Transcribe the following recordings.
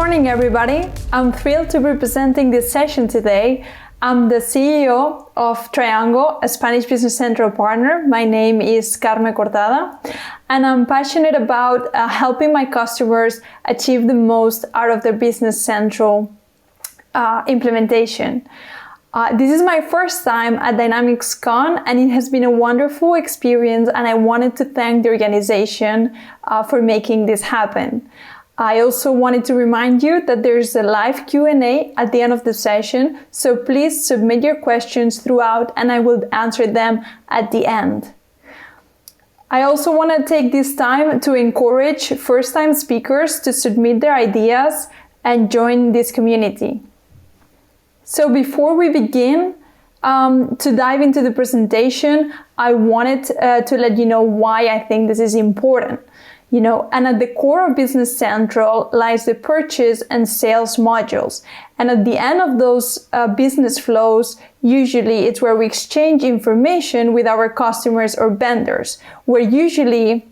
morning, everybody. I'm thrilled to be presenting this session today. I'm the CEO of Triangle, a Spanish Business Central partner. My name is Carme Cortada, and I'm passionate about helping my customers achieve the most out of their Business Central implementation. This is my first time at DynamicsCon, and it has been a wonderful experience, and I wanted to thank the organization for making this happen. I also wanted to remind you that there's a live Q&A at the end of the session, so please submit your questions throughout and I will answer them at the end. I also want to take this time to encourage first-time speakers to submit their ideas and join this community. So before we begin to dive into the presentation, I wanted to let you know why I think this is important. And at the core of Business Central lies the purchase and sales modules. And at the end of those business flows, usually it's where we exchange information with our customers or vendors, where usually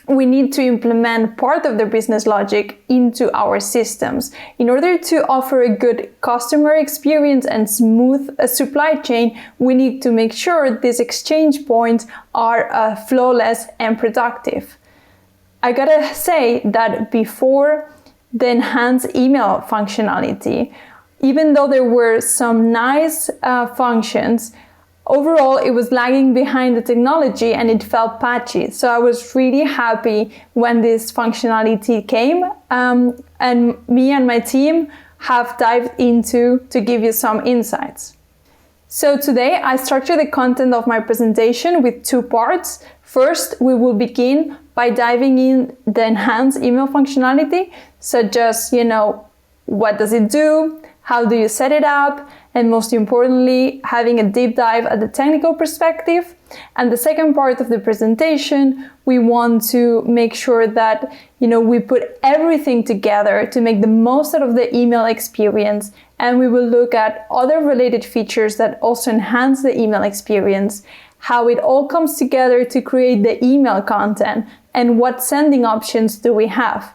we need to implement part of their business logic into our systems. In order to offer a good customer experience and smooth supply chain, we need to make sure these exchange points are flawless and productive. I gotta say that before the enhanced email functionality, even though there were some nice functions, overall it was lagging behind the technology and it felt patchy. So I was really happy when this functionality came, and me and my team have dived into to give you some insights. So today I structured the content of my presentation with two parts. First, we will begin by diving in the enhanced email functionality, such as, what does it do? How do you set it up? And most importantly, having a deep dive at the technical perspective. And the second part of the presentation, we want to make sure that, we put everything together to make the most out of the email experience. And we will look at other related features that also enhance the email experience, how it all comes together to create the email content, and what sending options do we have.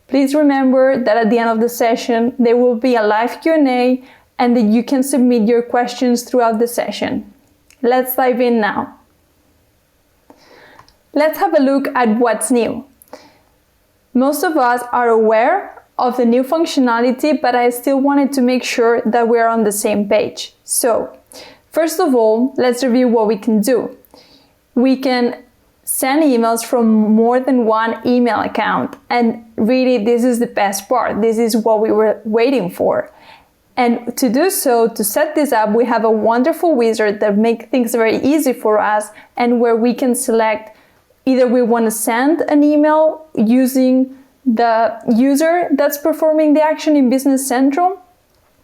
Please remember that at the end of the session, there will be a live Q&A and that you can submit your questions throughout the session. Let's dive in now. Let's have a look at what's new. Most of us are aware of the new functionality, but I still wanted to make sure that we're on the same page. So, first of all, let's review what we can do. We can send emails from more than one email account. And really, this is the best part. This is what we were waiting for. And to do so, to set this up, we have a wonderful wizard that makes things very easy for us, and where we can select either we want to send an email using the user that's performing the action in Business Central,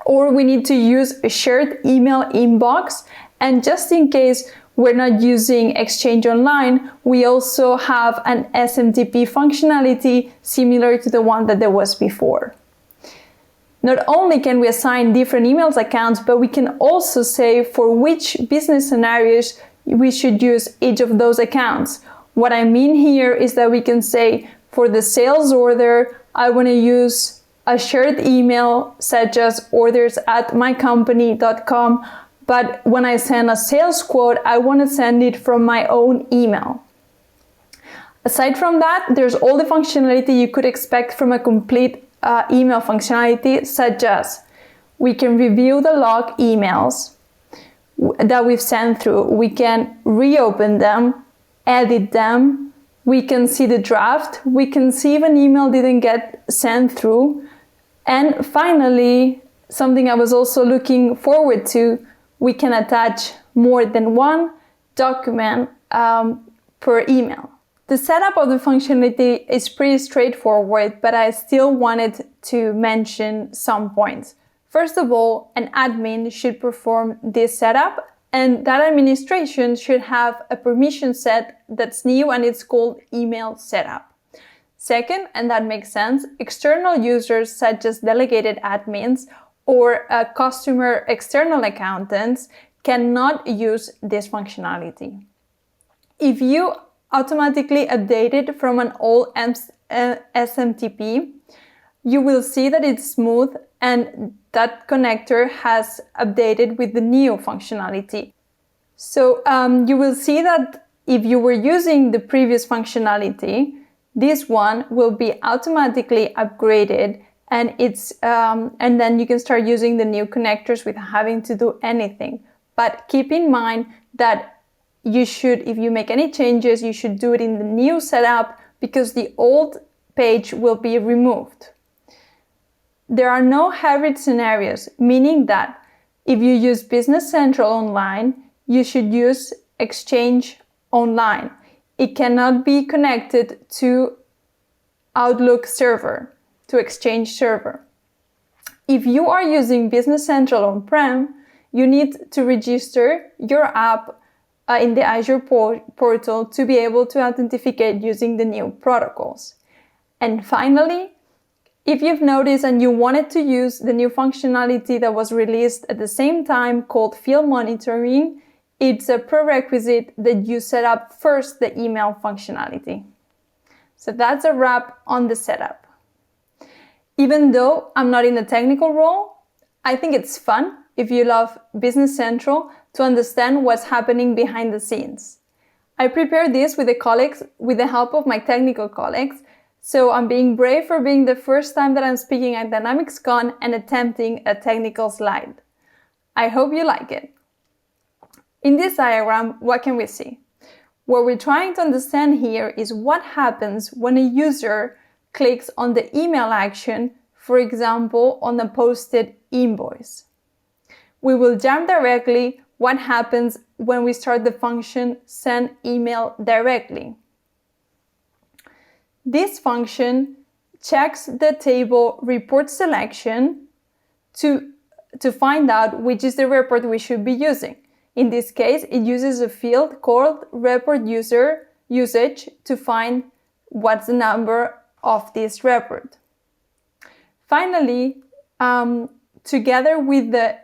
or we need to use a shared email inbox. And just in case we're not using Exchange Online, we also have an SMTP functionality similar to the one that there was before. Not only can we assign different emails accounts, but we can also say for which business scenarios we should use each of those accounts. What I mean here is that we can say for the sales order, I want to use a shared email such as orders@mycompany.com, but when I send a sales quote, I want to send it from my own email. Aside from that, there's all the functionality you could expect from a complete email functionality, such as we can review the log emails that we've sent through. We can reopen them, edit them. We can see the draft. We can see if an email didn't get sent through. And finally, something I was also looking forward to, we can attach more than one document per email. The setup of the functionality is pretty straightforward, but I still wanted to mention some points. First of all, an admin should perform this setup, and that administration should have a permission set that's new, and it's called email setup. Second, and that makes sense, external users such as delegated admins or customer external accountants cannot use this functionality. If you automatically update it from an old SMTP, you will see that it's smooth and that connector has updated with the new functionality. So you will see that if you were using the previous functionality, this one will be automatically upgraded, and and then you can start using the new connectors without having to do anything. But keep in mind that you should, if you make any changes, you should do it in the new setup, because the old page will be removed. There are no hybrid scenarios, meaning that if you use Business Central Online, you should use Exchange Online. It cannot be connected to Outlook server, to Exchange server. If you are using Business Central on-prem, you need to register your app in the Azure portal to be able to authenticate using the new protocols. And finally, if you've noticed and you wanted to use the new functionality that was released at the same time called field monitoring, it's a prerequisite that you set up first the email functionality. So that's a wrap on the setup. Even though I'm not in the technical role, I think it's fun, if you love Business Central, to understand what's happening behind the scenes. I prepared this with the help of my technical colleagues, so I'm being brave for being the first time that I'm speaking at DynamicsCon and attempting a technical slide. I hope you like it. In this diagram, what can we see? What we're trying to understand here is what happens when a user clicks on the email action, for example, on a posted invoice. We will jump directly what happens when we start the function send email directly. This function checks the table report selection to find out which is the report we should be using. In this case, it uses a field called report usage to find what's the number of this report. Finally, together with the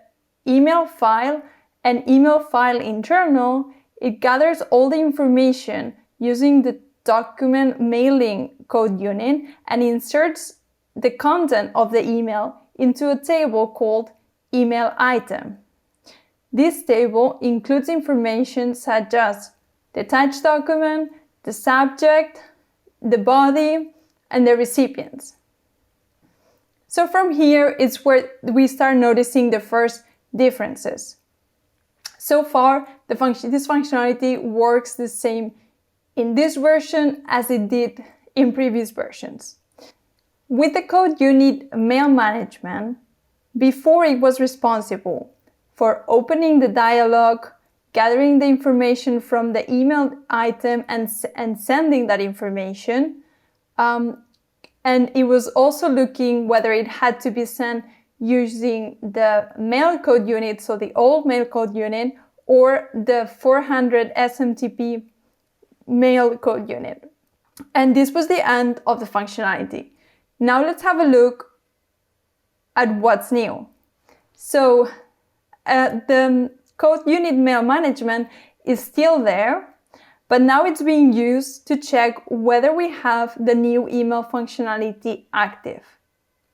email file and email file internal, it gathers all the information using the document mailing code unit and inserts the content of the email into a table called email item. This table includes information such as the attached document, the subject, the body, and the recipients. So from here, it's where we start noticing the first differences. So far, this functionality works the same in this version as it did in previous versions. With the code unit mail management, before it was responsible for opening the dialog, gathering the information from the email item and sending that information. And it was also looking whether it had to be sent using the mail code unit, so the old mail code unit, or the 400 SMTP mail code unit. And this was the end of the functionality. Now let's have a look at what's new. So the code unit mail management is still there, but now it's being used to check whether we have the new email functionality active.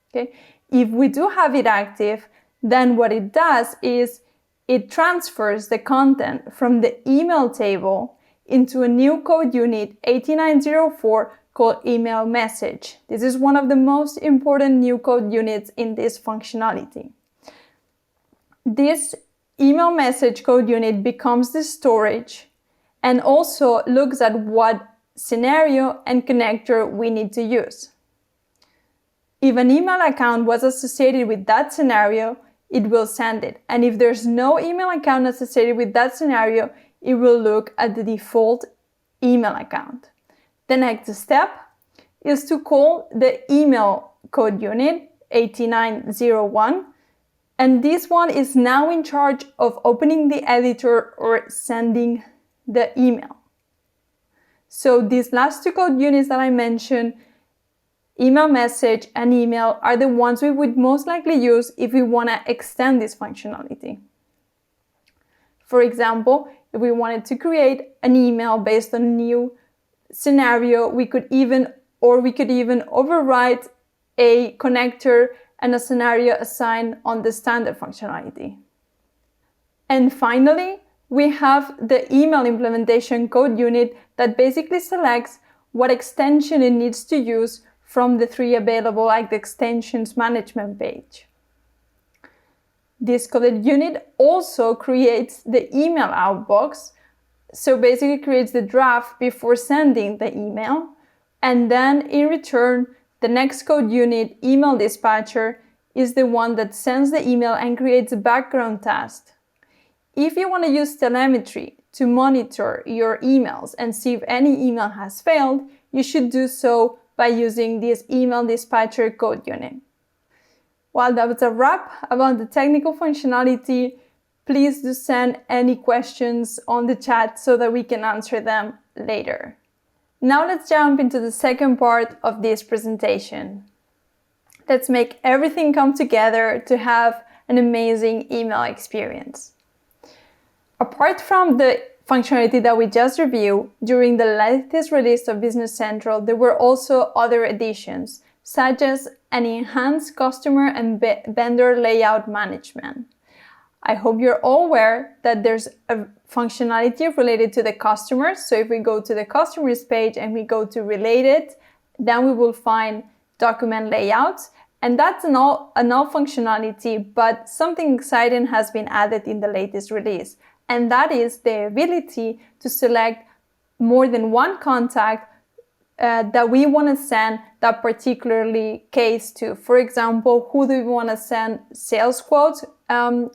Okay? If we do have it active, then what it does is it transfers the content from the email table into a new code unit 8904 called email message. This is one of the most important new code units in this functionality. This email message code unit becomes the storage and also looks at what scenario and connector we need to use. If an email account was associated with that scenario, it will send it. And if there's no email account associated with that scenario, it will look at the default email account. The next step is to call the email code unit 8901, and this one is now in charge of opening the editor or sending the email. So these last two code units that I mentioned, email message and email, are the ones we would most likely use if we want to extend this functionality. For example, if we wanted to create an email based on a new scenario, we could even overwrite a connector and a scenario assigned on the standard functionality. And finally, we have the email implementation code unit that basically selects what extension it needs to use from the 3 available at the extensions management page. This coded unit also creates the email outbox, so basically creates the draft before sending the email, and then in return, the next code unit, email dispatcher, is the one that sends the email and creates a background task. If you want to use telemetry to monitor your emails and see if any email has failed, you should do so by using this email dispatcher code unit. Well, that was a wrap about the technical functionality. Please do send any questions on the chat so that we can answer them later. Now let's jump into the second part of this presentation. Let's make everything come together to have an amazing email experience. Apart from the functionality that we just reviewed, during the latest release of Business Central, there were also other additions, such as an enhanced customer and vendor layout management. I hope you're all aware that there's a functionality related to the customers. So if we go to the customers page and we go to related, then we will find document layouts. And that's an all functionality, but something exciting has been added in the latest release. And that is the ability to select more than one contact that we want to send that particularly case to. For example, who do we want to send sales quotes?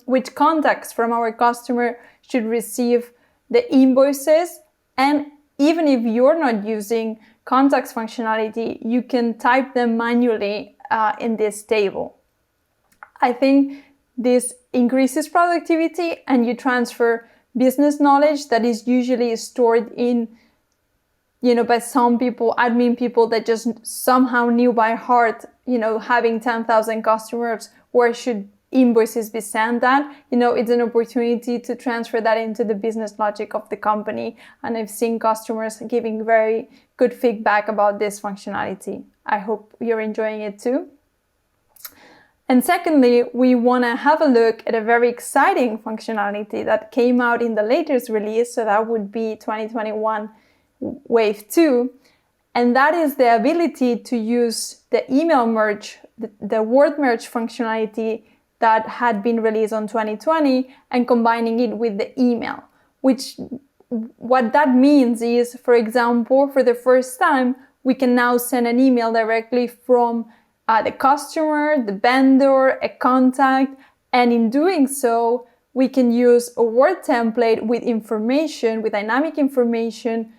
Which contacts from our customer should receive the invoices? And even if you're not using contacts functionality, you can type them manually in this table. I think this increases productivity and you transfer business knowledge that is usually stored in by some people, admin people that just somehow knew by heart, having 10,000 customers, where should invoices be sent at? It's an opportunity to transfer that into the business logic of the company. And I've seen customers giving very good feedback about this functionality. I hope you're enjoying it too. And secondly, we want to have a look at a very exciting functionality that came out in the latest release. So that would be 2021 Wave 2, and that is the ability to use the email merge, the word merge functionality that had been released on 2020 and combining it with the email, which what that means is, for example, for the first time, we can now send an email directly from the customer, the vendor, a contact, and in doing so, we can use a Word template with information, with dynamic information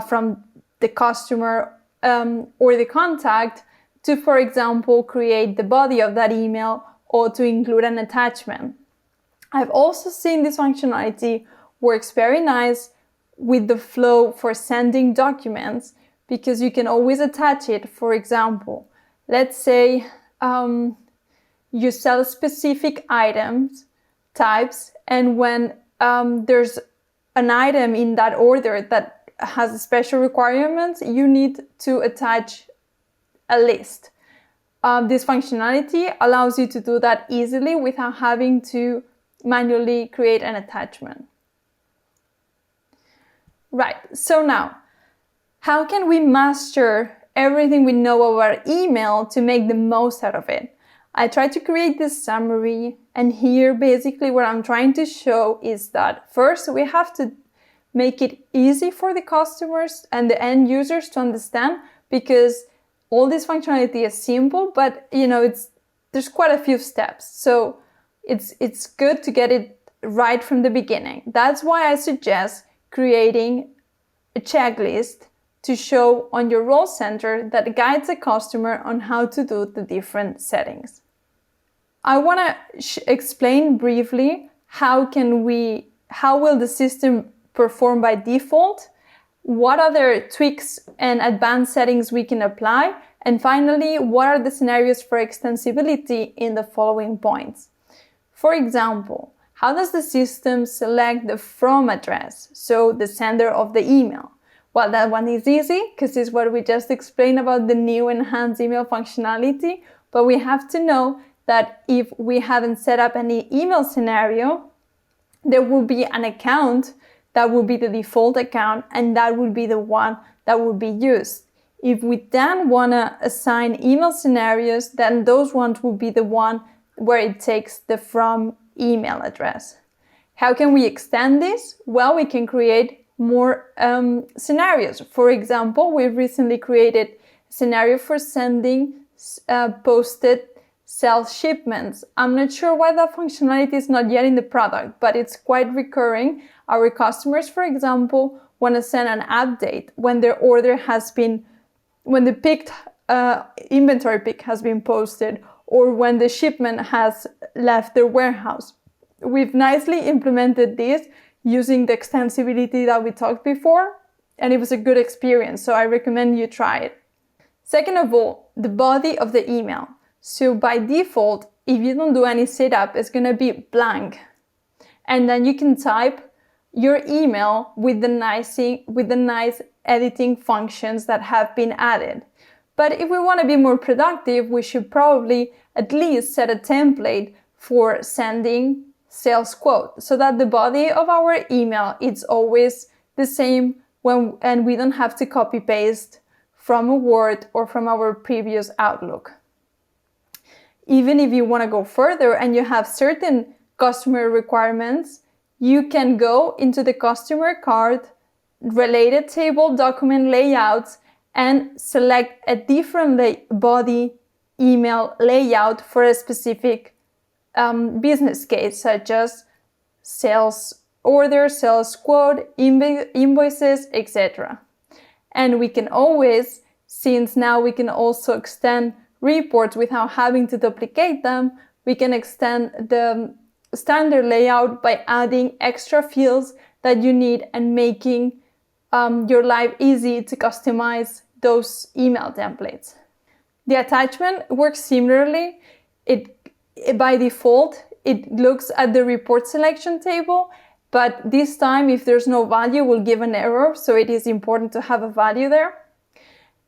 from the customer or the contact to, for example, create the body of that email or to include an attachment. I've also seen this functionality works very nice with the flow for sending documents because you can always attach it. For example, let's say you sell specific items, types, and when there's an item in that order that has special requirements, you need to attach a list. This functionality allows you to do that easily without having to manually create an attachment. Right, so now, how can we master everything we know about email to make the most out of it? I tried to create this summary, and here basically what I'm trying to show is that first we have to make it easy for the customers and the end users to understand, because all this functionality is simple, but there's quite a few steps. So it's good to get it right from the beginning. That's why I suggest creating a checklist to show on your role center that guides the customer on how to do the different settings. I want to explain briefly how will the system perform by default, what other tweaks and advanced settings we can apply, and finally, what are the scenarios for extensibility in the following points. For example, how does the system select the from address, so the sender of the email? Well, that one is easy because it's what we just explained about the new enhanced email functionality. But we have to know that if we haven't set up any email scenario, there will be an account that will be the default account, and that will be the one that will be used. If we then want to assign email scenarios, then those ones will be the one where it takes the from email address. How can we extend this? Well, we can create more scenarios. For example, we've recently created a scenario for sending posted sales shipments. I'm not sure why that functionality is not yet in the product, but it's quite recurring. Our customers, for example, want to send an update when their order has been, when the picked inventory pick has been posted, or when the shipment has left their warehouse. We've nicely implemented this using the extensibility that we talked before, and it was a good experience, so I recommend you try it. Second of all, the body of the email. So by default, if you don't do any setup, it's going to be blank. And then you can type your email with the nice editing functions that have been added. But if we want to be more productive, we should probably at least set a template for sending sales quote so that the body of our email is always the same and we don't have to copy paste from a Word or from our previous Outlook. Even if you want to go further and you have certain customer requirements, you can go into the customer card, related table document layouts, and select a different body email layout for a specific business case, such as sales order, sales quote, invoices, etc. And we can always, since now we can also extend reports without having to duplicate them, we can extend the standard layout by adding extra fields that you need and making your life easy to customize those email templates. The attachment works similarly. By default, it looks at the report selection table, but this time, if there's no value, we'll give an error, so it is important to have a value there.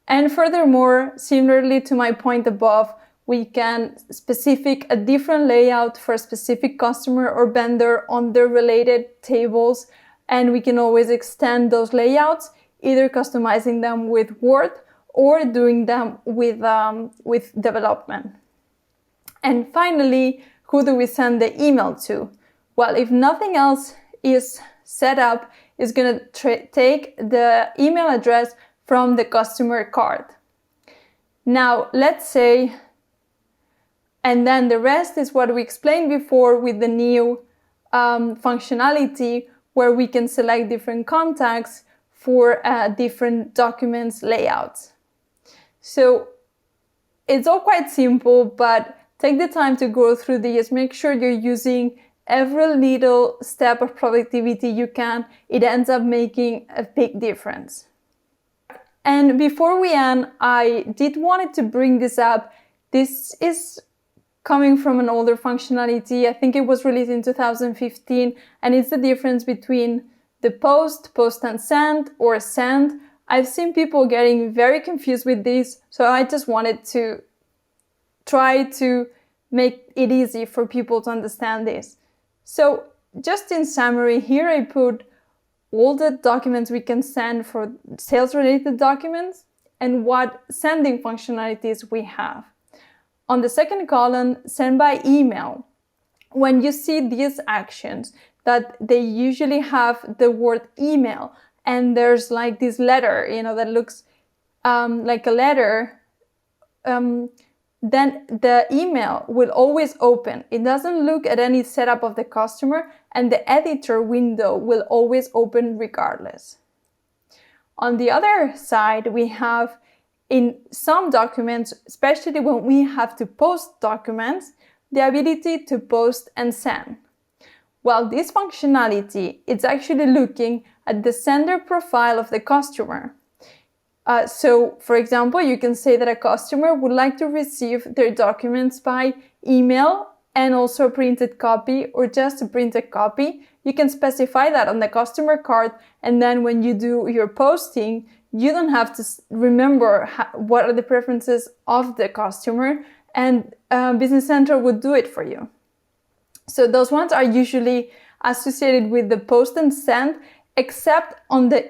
And furthermore, similarly to my point above, we can specify a different layout for a specific customer or vendor on their related tables, and we can always extend those layouts, either customizing them with Word or doing them with development. And finally, who do we send the email to? Well, if nothing else is set up, it's going to take the email address from the customer card. Now, let's say, and then the rest is what we explained before with the new functionality where we can select different contacts for different documents layouts. So it's all quite simple, but take the time to go through these. Make sure you're using every little step of productivity you can. It ends up making a big difference. And before we end, I did wanted to bring this up. This is coming from an older functionality. I think it was released in 2015, and it's the difference between the post and send, or send. I've seen people getting very confused with this, so I just wanted to try to make it easy for people to understand this. So just in summary, here I put all the documents we can send for sales-related documents and what sending functionalities we have. On the second column, send by email. When you see these actions, that they usually have the word email, and there's like this letter, that looks like a letter, then the email will always open. It doesn't look at any setup of the customer, and the editor window will always open regardless. On the other side, we have in some documents, especially when we have to post documents, the ability to post and send. Well, this functionality, it's actually looking at the sender profile of the customer. So, for example, you can say that a customer would like to receive their documents by email and also a printed copy or just a printed copy, you can specify that on the customer card, and then when you do your posting, you don't have to remember what are the preferences of the customer, and Business Central would do it for you. So those ones are usually associated with the post and send, except on the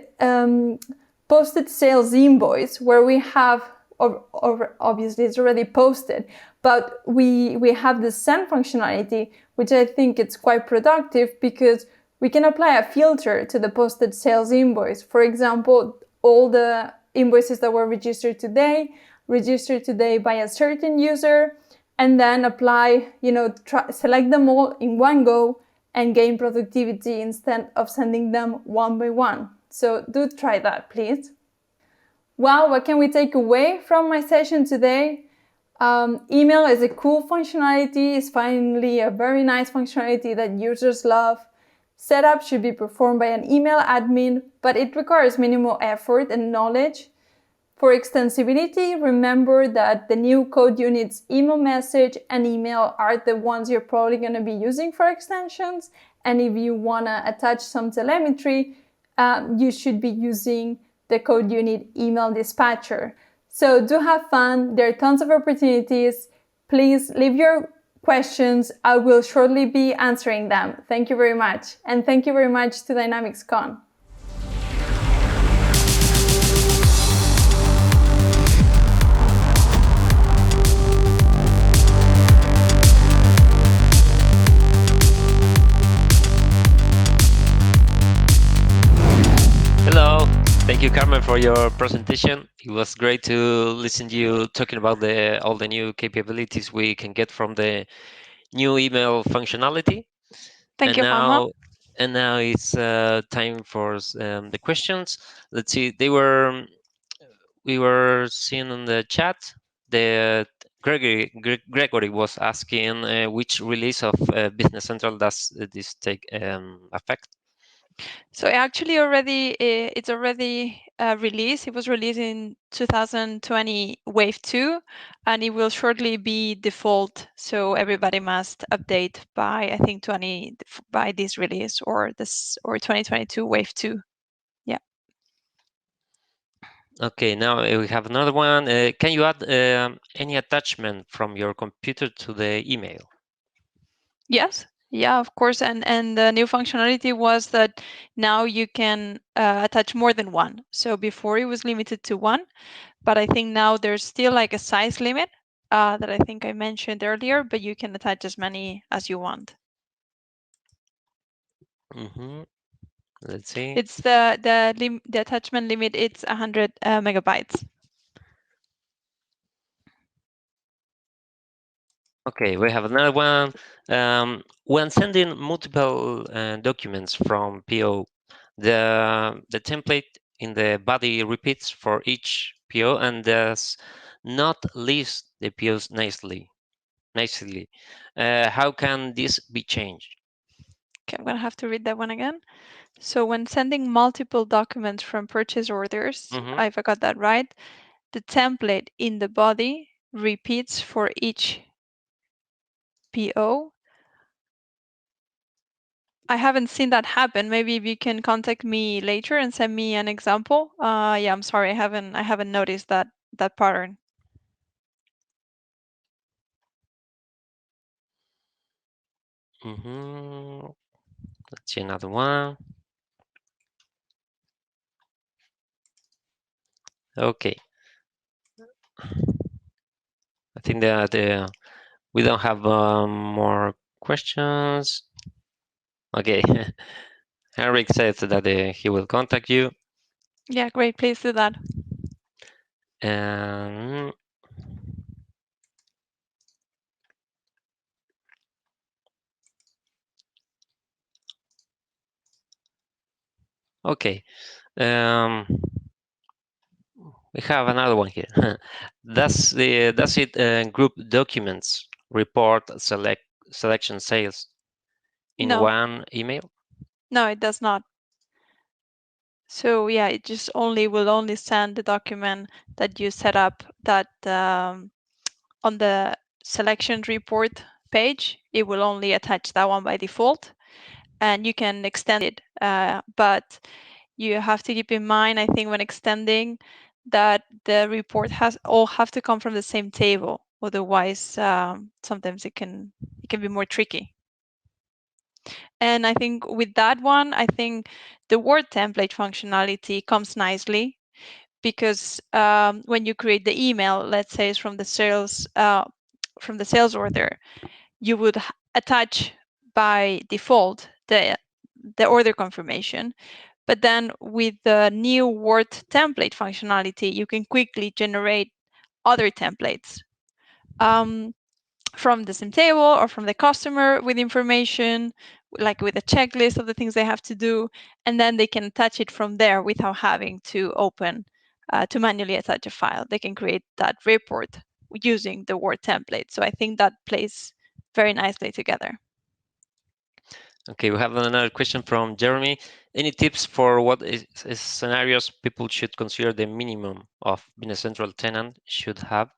posted sales invoice, where we have, or obviously it's already posted, but we have the send functionality, which I think it's quite productive because we can apply a filter to the posted sales invoice. For example, all the invoices that were registered today by a certain user, and then apply, select them all in one go and gain productivity instead of sending them one by one. So do try that, please. Well, what can we take away from my session today? Email is a cool functionality. It's finally a very nice functionality that users love. Setup should be performed by an email admin, but it requires minimal effort and knowledge. For extensibility, remember that the new code units email message and email are the ones you're probably going to be using for extensions. And if you want to attach some telemetry, you should be using the code unit email dispatcher. So do have fun. There are tons of opportunities. Please leave your questions. I will shortly be answering them. Thank you very much. And thank you very much to DynamicsCon. Hello, thank you, Carmen, for your presentation. It was great to listen to you talking about all the new capabilities we can get from the new email functionality. Thank you, Juanma. And now it's time for the questions. Let's see. We were seeing on the chat. The Gregory was asking which release of Business Central does this take effect? So actually it's already released. It was released in 2020 Wave 2, and it will shortly be default. So everybody must update by, I think, by this release or 2022 Wave 2. Yeah. Okay, now we have another one. Can you add any attachment from your computer to the email? Yes. Yeah, of course. And the new functionality was that now you can attach more than one. So before it was limited to one, but I think now there's still like a size limit that I think I mentioned earlier, but you can attach as many as you want. Mm-hmm. Let's see. It's the attachment limit. It's 100 megabytes. Okay, we have another one. When sending multiple documents from PO, the template in the body repeats for each PO and does not list the POs nicely. How can this be changed? Okay, I'm gonna have to read that one again. So when sending multiple documents from purchase orders, if I got that right, the template in the body repeats for each PO. I haven't seen that happen. Maybe if you can contact me later and send me an example. Yeah, I'm sorry, I haven't noticed that pattern. Let's see another one. Okay. I think that we don't have more questions. Okay. Henrik says that he will contact you. Yeah, great. Please do that. Okay. We have another one here. Does it group documents report selection sales in one email? No, it does not. So yeah, it just will only send the document that you set up that on the selection report page, it will only attach that one by default, and you can extend it. But you have to keep in mind, I think, when extending, that the report all have to come from the same table. Otherwise, sometimes it can be more tricky. And I think with that one, I think the word template functionality comes nicely, because when you create the email, let's say it's from the sales order, you would attach by default the order confirmation. But then with the new Word template functionality, you can quickly generate other templates from the same table or from the customer with information, like with a checklist of the things they have to do, and then they can attach it from there without having to to manually attach a file. They can create that report using the Word template. So I think that plays very nicely together. Okay, we have another question from Jeremy. Any tips for what is scenarios people should consider the minimum of being a central tenant should have?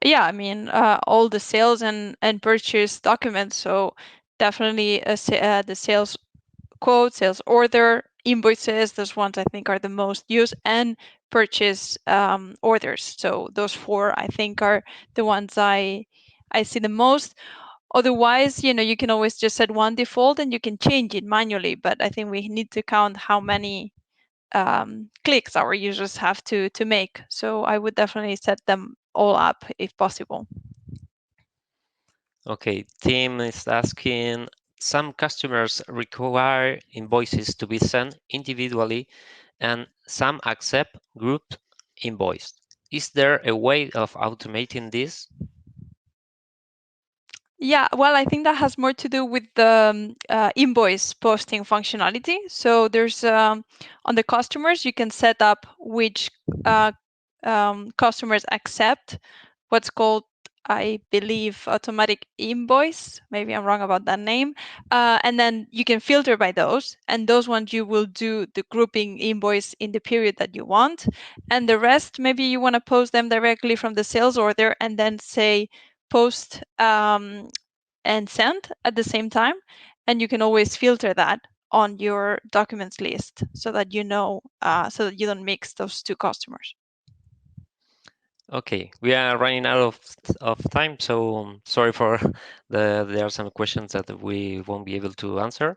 Yeah, I mean, all the sales and purchase documents. So definitely the sales quote, sales order, invoices. Those ones I think are the most used, and purchase orders. So those four I think are the ones I see the most. Otherwise, you can always just set one default and you can change it manually. But I think we need to count how many clicks our users have to make. So I would definitely set them all up if possible. Okay, Tim is asking, some customers require invoices to be sent individually and some accept group invoice. Is there a way of automating this? Yeah, well, I think that has more to do with the invoice posting functionality. So there's on the customers, you can set up which customers accept what's called, I believe, automatic invoice. Maybe I'm wrong about that name. And then you can filter by those, and those ones you will do the grouping invoice in the period that you want. And the rest, maybe you want to post them directly from the sales order and then say post and send at the same time. And you can always filter that on your documents list so that so that you don't mix those two customers. Okay, we are running out of time, so sorry for there are some questions that we won't be able to answer.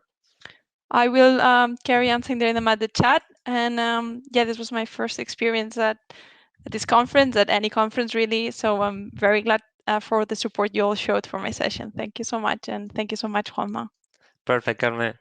I will carry answering them at the chat. And yeah, this was my first experience at this conference, at any conference really. So I'm very glad for the support you all showed for my session. Thank you so much. And thank you so much, Juanma. Perfect, Carme.